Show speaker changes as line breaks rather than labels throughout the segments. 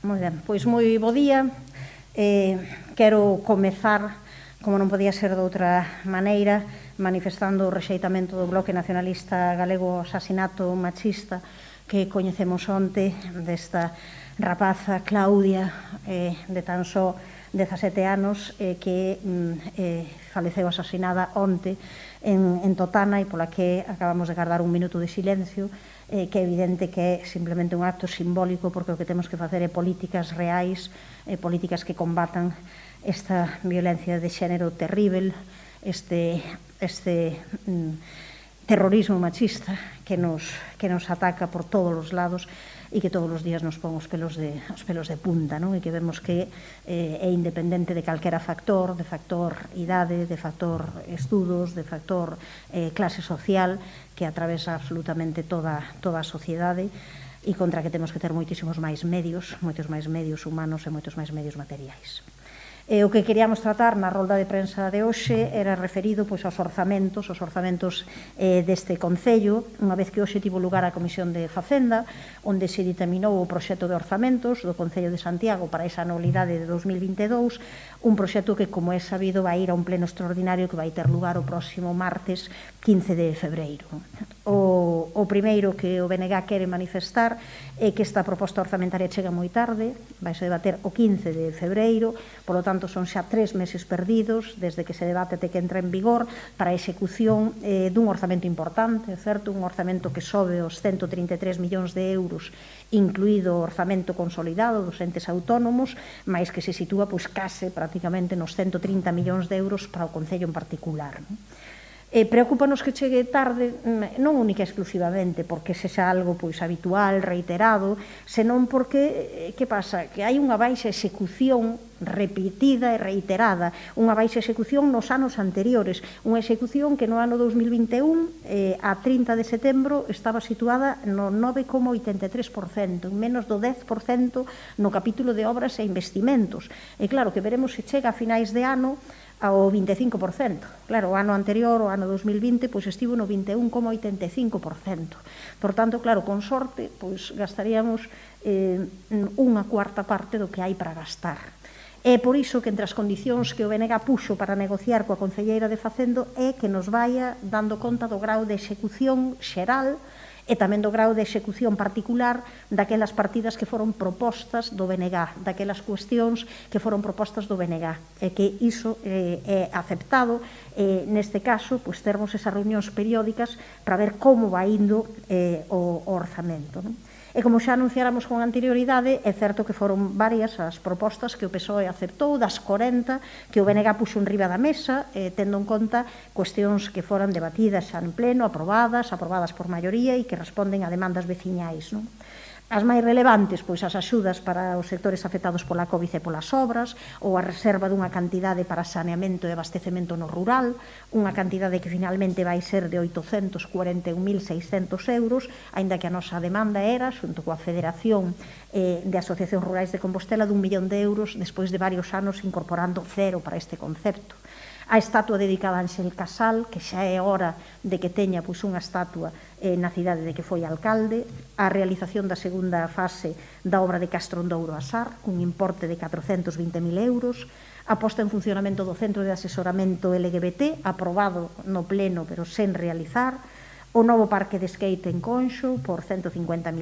Moi ben, pois moi bo día. Quero comezar, como non podía ser de outra maneira, manifestando o rexeitamento do Bloque Nacionalista Galego ao asasinato machista que coñecemos onte desta rapaza Claudia de tan só 17 anos que faleceu asasinada onte en Totana e pola que acabamos de guardar un minuto de silencio, que é evidente que é simplemente un acto simbólico, porque o que temos que facer é políticas reais, políticas que combatan esta violencia de xénero terrible, este terrorismo machista que nos ataca por todos os lados e que todos os días nos pon os pelos de punta, non? E que vemos que é independente de calquera factor, de factor idade, de factor estudos, de factor clase social, que atravesa absolutamente toda a sociedade e contra que temos que ter moitos máis medios humanos e moitos máis medios materiais. O que queríamos tratar na rolda de prensa de hoxe era referido aos orzamentos deste Concello, unha vez que hoxe tivo lugar a Comisión de Facenda, onde se ditaminou o proxecto de orzamentos do Concello de Santiago para esa anualidade de 2022, un proxecto que, como é sabido, vai ir a un pleno extraordinario que vai ter lugar o próximo martes 15 de febreiro. O primeiro que o BNG quere manifestar é que esta proposta orzamentaria chega moi tarde, vai se debater o 15 de febreiro, polo tanto son xa 3 meses perdidos desde que se debate até que entra en vigor para a execución dun orzamento importante, certo? Un orzamento que sobe os 133 millóns de euros, incluído o orzamento consolidado dos entes autónomos, máis que se sitúa case prácticamente nos 130 millóns de euros para o Concello en particular. Preocúpanos que chegue tarde, non única e exclusivamente porque sexa algo habitual, reiterado, senón porque, que pasa? Que hai unha baixa execución repetida e reiterada, unha baixa execución nos anos anteriores, unha execución que no ano 2021, a 30 de setembro, estaba situada no 9,83%, en menos do 10% no capítulo de obras e investimentos. E claro, que veremos se chega a finais de ano ao 25%. Claro, o ano anterior, o ano 2020, estivo no 21,85%. Por tanto, claro, con sorte, gastaríamos unha cuarta parte do que hai para gastar. É por iso que entre as condicións que o BNG puxo para negociar coa Concelleira de Facendo é que nos vaya dando conta do grau de execución xeral e tamén do grau de execución particular daquelas partidas que foron propostas do BNG, daquelas cuestións que foron propostas do BNG, e que iso é aceptado, neste caso, termos esas reunións periódicas para ver como vai indo o orzamento. E como xa anunciáramos con anterioridade, é certo que foron varias as propostas que o PSOE aceptou, das 40 que o BNG puxo en riba da mesa, tendo en conta cuestións que foran debatidas xa en pleno, aprobadas por maioría e que responden a demandas veciñais, non? As máis relevantes, as axudas para os sectores afectados pola COVID e polas obras, ou a reserva dunha cantidade para saneamento e abastecemento no rural, unha cantidade que finalmente vai ser de 841.600 euros, aínda que a nosa demanda era, xunto coa Federación de Asociacións Rurais de Compostela, d'1 millón de euros, despois de varios anos incorporando cero para este concepto. A estatua dedicada a Ángel Casal, que xa é hora de que teña unha estatua na cidade de que foi alcalde, a realización da segunda fase da obra de Castrondouro a Sar, cun importe de 420.000 euros, a posta en funcionamento do Centro de Asesoramento LGBT, aprobado no pleno pero sen realizar, o novo parque de skate en Conxo por 150.000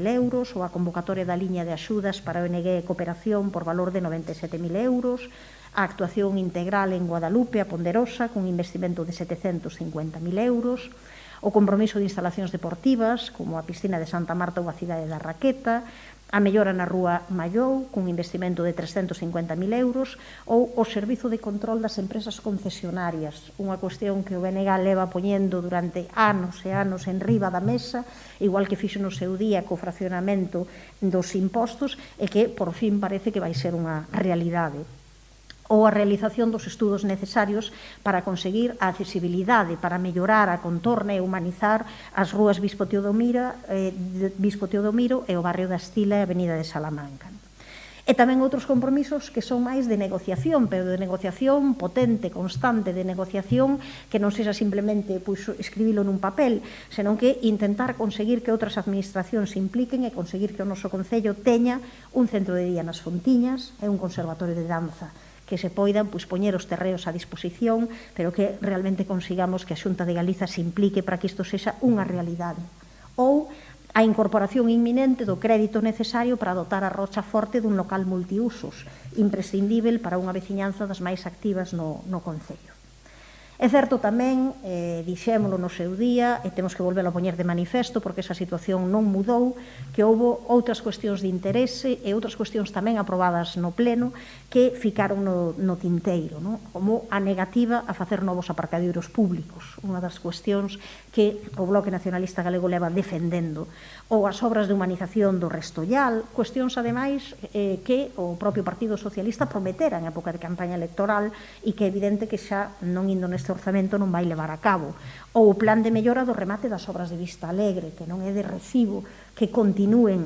euros, ou a convocatoria da liña de axudas para ONG e cooperación por valor de 97.000 euros, a actuación integral en Guadalupe, a Ponderosa, cun investimento de 750.000 euros, o compromiso de instalacións deportivas, como a piscina de Santa Marta ou a cidade da Raqueta, a mellora na rúa Mallou, cun investimento de 350.000 euros, ou o servizo de control das empresas concesionarias, unha cuestión que o BNG leva poñendo durante anos e anos en riba da mesa, igual que fixo no seu día co fraccionamento dos impostos, e que, por fin, parece que vai ser unha realidade. Ou a realización dos estudos necesarios para conseguir a accesibilidade, para mellorar a contorna e humanizar as rúas Bispo Teodomiro e o barrio da Estila e a Avenida de Salamanca. E tamén outros compromisos que son máis de negociación, pero de negociación potente, constante, de negociación que non sexa simplemente escribilo nun papel, senón que intentar conseguir que outras administracións se impliquen e conseguir que o noso Concello teña un centro de día nas Fontiñas e un conservatorio de danza, que se poidan poñer os terreos a disposición, pero que realmente consigamos que a Xunta de Galiza se implique para que isto sexa unha realidade. Ou a incorporación inminente do crédito necesario para dotar a Rocha Forte dun local multiusos, imprescindível para unha veciñanza das máis activas no Concello. É certo tamén, dixémolo no seu día, e temos que volvelo a poñer de manifesto porque esa situación non mudou, que houbo outras cuestións de interese e outras cuestións tamén aprobadas no Pleno que ficaron no tinteiro, como a negativa a facer novos aparcadeiros públicos, unha das cuestións que o Bloque Nacionalista Galego leva defendendo, ou as obras de humanización do Restollal, cuestións ademais que o propio Partido Socialista prometera en época de campaña electoral e que é evidente que xa non indo neste orzamento non vai levar a cabo, ou o plan de mellora do remate das obras de Vista Alegre, que non é de recibo que continúen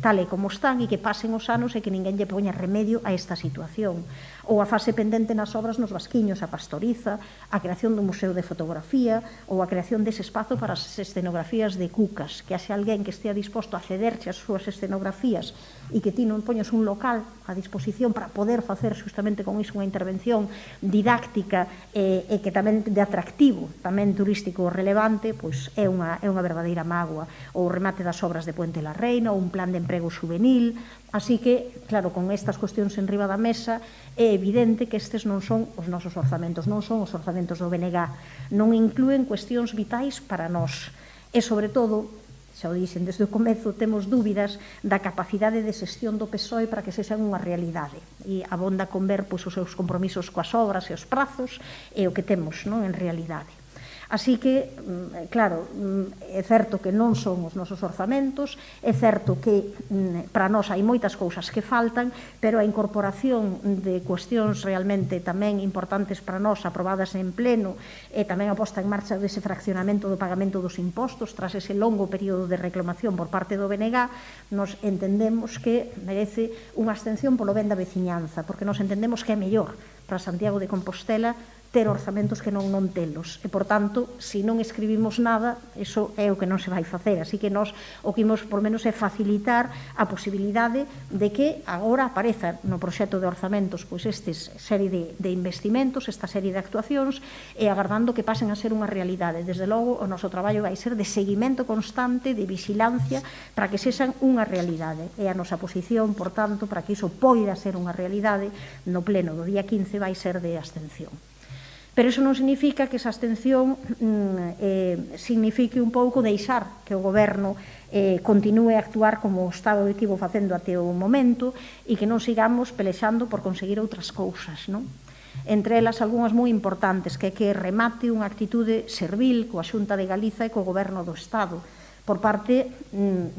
tal e como están e que pasen os anos e que ninguén lle poña remedio a esta situación, ou a fase pendente nas obras nos Vasquiños, a Pastoriza, a creación do Museo de Fotografía ou a creación dese espazo para as escenografías de Cucas, que haxe alguén que estea disposto a cederche as súas escenografías e que ti non poñes un local a disposición para poder facer justamente con iso unha intervención didáctica e que tamén de atractivo, tamén turístico relevante, pois é unha verdadeira mágoa, ou o remate das obras de Puente la Reina, ou un plan de emprego juvenil. Así que, claro, con estas cuestións en riba da mesa, é evidente que estes non son os nosos orzamentos, non son os orzamentos do BNG, non inclúen cuestións vitais para nós. E, sobre todo, xa o dixen desde o comezo, temos dúbidas da capacidade de xestión do PSOE para que sexan unha realidade. E abonda con ver os seus compromisos coas obras e os prazos e o que temos en realidade. Así que, claro, é certo que non son os nosos orzamentos, é certo que para nós hai moitas cousas que faltan, pero a incorporación de cuestións realmente tamén importantes para nós aprobadas en pleno e tamén a posta en marcha dese fraccionamento do pagamento dos impostos tras ese longo período de reclamación por parte do BNG, nos entendemos que merece unha abstención polo ben da veciñanza, porque nos entendemos que é mellor para Santiago de Compostela ter orzamentos que non telos. E, por tanto, se non escribimos nada, iso é o que non se vai facer. Así que nós o que imos, por menos, é facilitar a posibilidade de que agora apareza no proxecto de orzamentos pois estes serie de investimentos, esta serie de actuacións, e agardando que pasen a ser unha realidade. Desde logo, o noso traballo vai ser de seguimento constante, de vigilancia, para que sexan unha realidade. E a nosa posición, por tanto, para que iso poida ser unha realidade, no pleno do día 15 vai ser de abstención. Pero iso non significa que esa abstención signifique un pouco deixar que o Goberno continúe a actuar como o Estado estivo facendo até o momento e que non sigamos pelexando por conseguir outras cousas, non? Entre elas, algunhas moi importantes, que é que remate unha actitude servil coa Xunta de Galiza e co Goberno do Estado por parte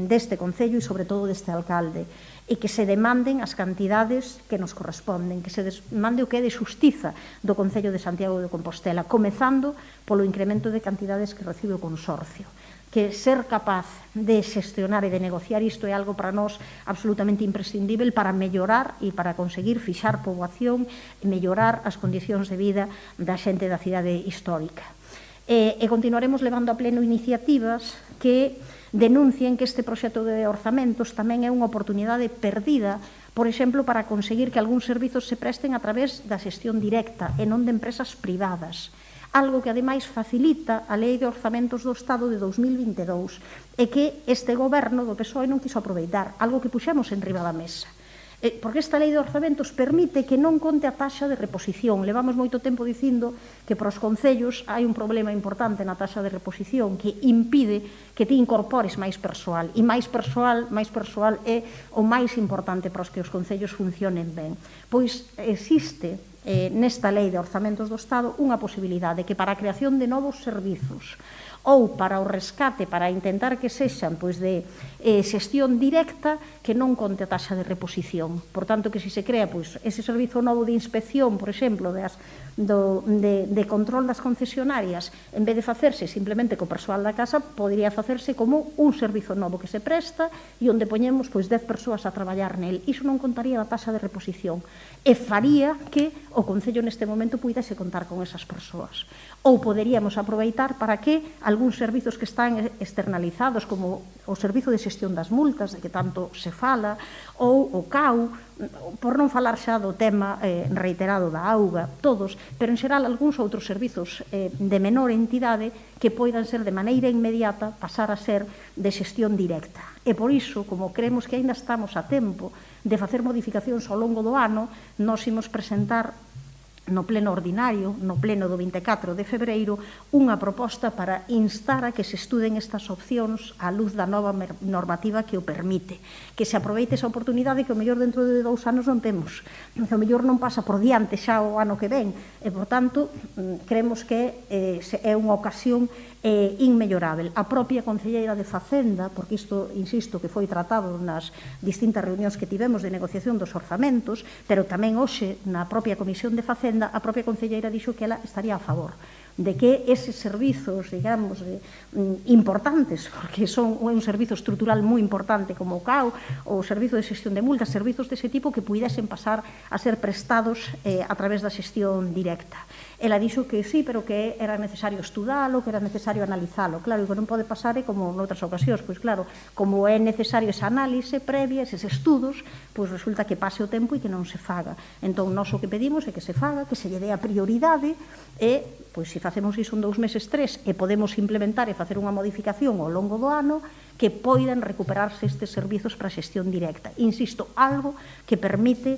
deste Concello e, sobre todo, deste alcalde, e que se demanden as cantidades que nos corresponden, que se demande o que é de xustiza do Concello de Santiago de Compostela, comezando polo incremento de cantidades que recibe o consorcio. Que ser capaz de xestionar e de negociar isto é algo para nós absolutamente imprescindível para mellorar e para conseguir fixar poboación e mellorar as condicións de vida da xente da cidade histórica. E continuaremos levando a pleno iniciativas que denuncien que este proxecto de orzamentos tamén é unha oportunidade perdida, por exemplo, para conseguir que algúns servizos se presten a través da xestión directa e non de empresas privadas, algo que ademais facilita a Lei de Orzamentos do Estado de 2022 e que este goberno do PSOE non quiso aproveitar, algo que puxemos en riba da mesa. Porque esta Lei de Orzamentos permite que non conte a taxa de reposición. Levamos moito tempo dicindo que para os concellos hai un problema importante na taxa de reposición que impide que ti incorpores máis persoal. E máis persoal é o máis importante para os que os concellos funcionen ben. Pois existe nesta Lei de Orzamentos do Estado unha posibilidade que para a creación de novos servizos ou para o rescate, para intentar que sexan de xestión directa, que non conte a taxa de reposición. Por tanto, que se crea ese servizo novo de inspección, por exemplo, de control das concesionarias, en vez de facerse simplemente co persoal da casa, podría facerse como un servizo novo que se presta e onde poñemos 10 persoas a traballar nel. Iso non contaría a taxa de reposición e faría que o Concello neste momento puidese contar con esas persoas. Ou poderíamos aproveitar para que algúns servizos que están externalizados, como o servizo de xestión das multas, de que tanto se fala, ou o CAU, por non falar xa do tema reiterado da auga, todos, pero en xeral algúns outros servizos de menor entidade que poidan ser de maneira inmediata pasar a ser de xestión directa. E por iso, como creemos que aínda estamos a tempo de facer modificacións ao longo do ano, nós imos presentar no pleno ordinario, no pleno do 24 de febreiro, unha proposta para instar a que se estuden estas opcións á luz da nova normativa que o permite. Que se aproveite esa oportunidade que o mellor dentro de 2 anos non temos. Que o mellor non pasa por diante xa o ano que ven. E, por tanto, creemos que é unha ocasión inmellorável. A propia Concelleira de Facenda, porque isto, insisto, que foi tratado nas distintas reunións que tivemos de negociación dos orzamentos, pero tamén hoxe na propia Comisión de Facenda, a propia Concelleira dixo que ela estaría a favor de que eses servizos, digamos, importantes, porque son un servizo estrutural moi importante como o CAU, o servizo de xestión de multas, servizos dese tipo que puidesen pasar a ser prestados a través da xestión directa. Ela dixo que sí, pero que era necesario estudalo, que era necesario analizalo. Claro, e que non pode pasar como noutras ocasións, pois claro, como é necesario esa análise previa, eses estudos, pois resulta que pase o tempo e que non se faga. Entón, nós o que pedimos é que se faga, que se lle dé a prioridade e, pois, se facemos iso en 2 meses, 3, e podemos implementar e facer unha modificación ao longo do ano, que poidan recuperarse estes servizos para a xestión directa. Insisto, algo que permite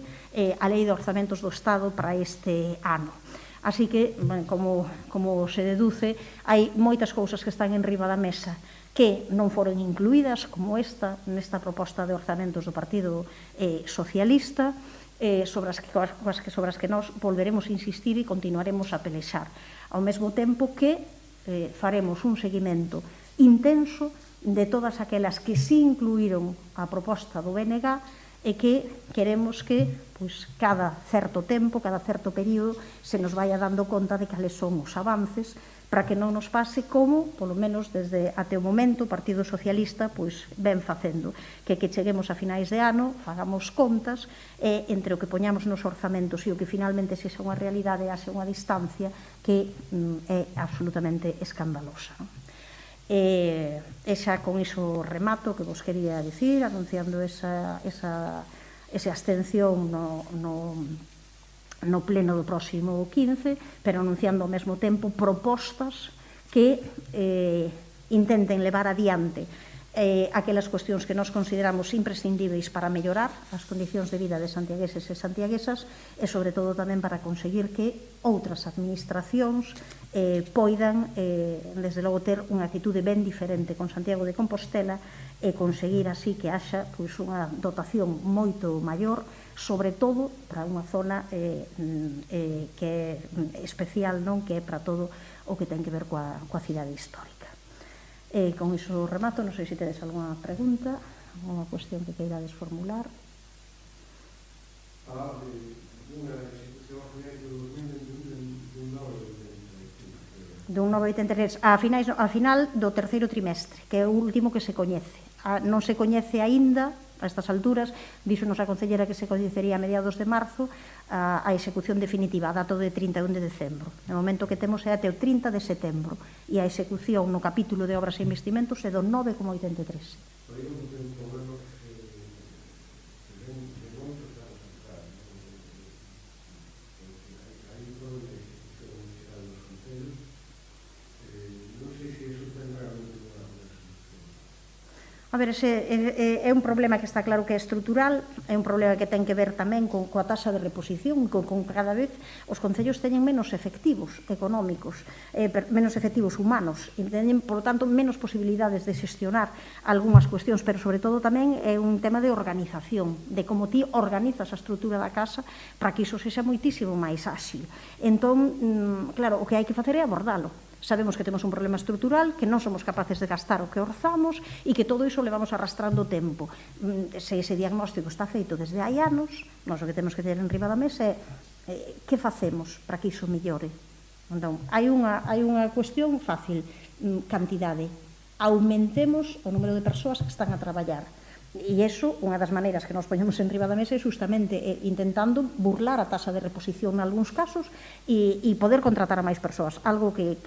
a Lei de Orzamentos do Estado para este ano. Así que, como se deduce, hai moitas cousas que están en riba da mesa que non foron incluídas, como nesta proposta de orzamentos do Partido Socialista, sobre as que nós volveremos a insistir e continuaremos a pelexar. Ao mesmo tempo que faremos un seguimento intenso de todas aquelas que sí incluíron a proposta do BNG e que queremos que cada certo tempo, cada certo período, se nos vaya dando conta de cales son os avances para que non nos pase como, polo menos desde até o momento, o Partido Socialista ven facendo, que cheguemos a finais de ano, fagamos contas, e entre o que poñamos nos orzamentos e o que finalmente sexa unha realidade haxe unha distancia que é absolutamente escandalosa. E xa con iso remato que vos quería dicir, anunciando esa abstención no pleno do próximo 15, pero anunciando ao mesmo tempo propostas que intenten levar adiante aquelas cuestións que nós consideramos imprescindíveis para mellorar as condicións de vida de santiagueses e santiaguesas e, sobre todo, tamén para conseguir que outras administracións poidan, desde logo, ter unha actitude ben diferente con Santiago de Compostela e conseguir así que haxa unha dotación moito maior, sobre todo para unha zona que é especial, que é para todo o que ten que ver coa cidade histórica. Con iso remato, non sei se tedes algunha pregunta, alguna cuestión que queirades formular.
Unha execución a finais do 2021
dun 9,83 a final do terceiro trimestre, que é o último que se coñece. Non se coñece aínda, a estas alturas, díxonos a Concelleira que se coñecería a mediados de marzo a execución definitiva, a dato de 31 de decembro. No momento que temos é até o 30 de setembro e a execución no capítulo de obras e investimentos é do 9,83. A ver, é un problema que está claro que é estrutural, é un problema que ten que ver tamén coa taxa de reposición, con cada vez os concellos teñen menos efectivos económicos, menos efectivos humanos, e teñen, por tanto, menos posibilidades de xestionar algunhas cuestións, pero, sobre todo, tamén é un tema de organización, de como ti organizas a estrutura da casa para que iso sexa moitísimo máis áxil. Entón, claro, o que hai que facer é abordalo. Sabemos que temos un problema estrutural, que non somos capaces de gastar o que orzamos e que todo iso levamos arrastrando o tempo. Se ese diagnóstico está feito desde hai anos, nós o que temos que ter en riba da mesa é que facemos para que iso mellore. Entón, hai unha cuestión fácil, cantidade. Aumentemos o número de persoas que están a traballar. E iso, unha das maneiras que nos poñemos en riba da mesa é justamente intentando burlar a taxa de reposición en algúns casos e poder contratar a máis persoas, algo que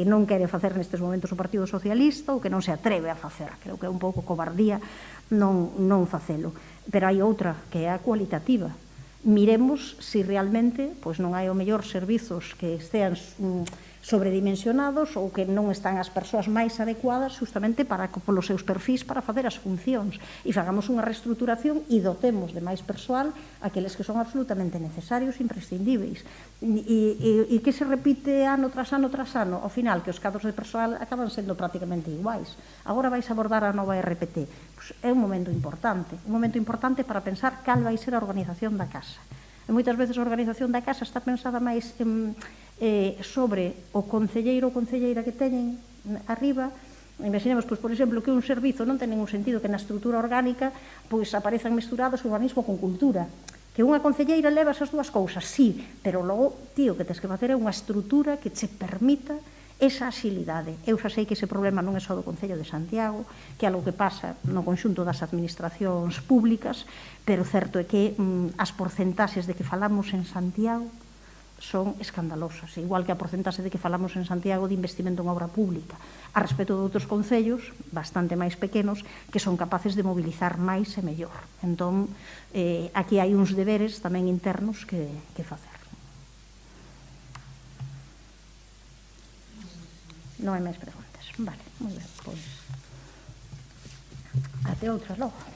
non quere facer nestes momentos o Partido Socialista ou que non se atreve a facer. Creo que é un pouco cobardía non facelo. Pero hai outra, que é a cualitativa. Miremos se realmente non hai o mellor servizos que estean sobredimensionados ou que non están as persoas máis adecuadas justamente polos seus perfis para facer as funcións e fagamos unha reestruturación e dotemos de máis persoal aqueles que son absolutamente necesarios e imprescindíveis. E que se repite ano tras ano tras ano? Ao final, que os cadros de persoal acaban sendo prácticamente iguais. Agora vais abordar a nova RPT. É un momento importante para pensar cal vai ser a organización da casa. E moitas veces a organización da casa está pensada máis sobre o concelleiro ou concelleira que teñen arriba. Imaginemos, por exemplo, que un servizo non ten ningún sentido que na estrutura orgánica aparezan mesturados urbanismo con cultura. Que unha concelleira leva esas dúas cousas, sí, pero logo, tío, que tens que facer é unha estrutura que che permita esa axilidade. Eu xa sei que ese problema non é só do Concello de Santiago, que é algo que pasa no conxunto das administracións públicas, pero certo é que as porcentaxes de que falamos en Santiago son escandalosas, igual que a porcentaxe de que falamos en Santiago de investimento en obra pública, a respecto de outros concellos bastante máis pequenos que son capaces de mobilizar máis e mellor. Entón, aquí hai uns deberes tamén internos que facer. Non hai máis preguntas. Vale, moi ben, pois até outra logo.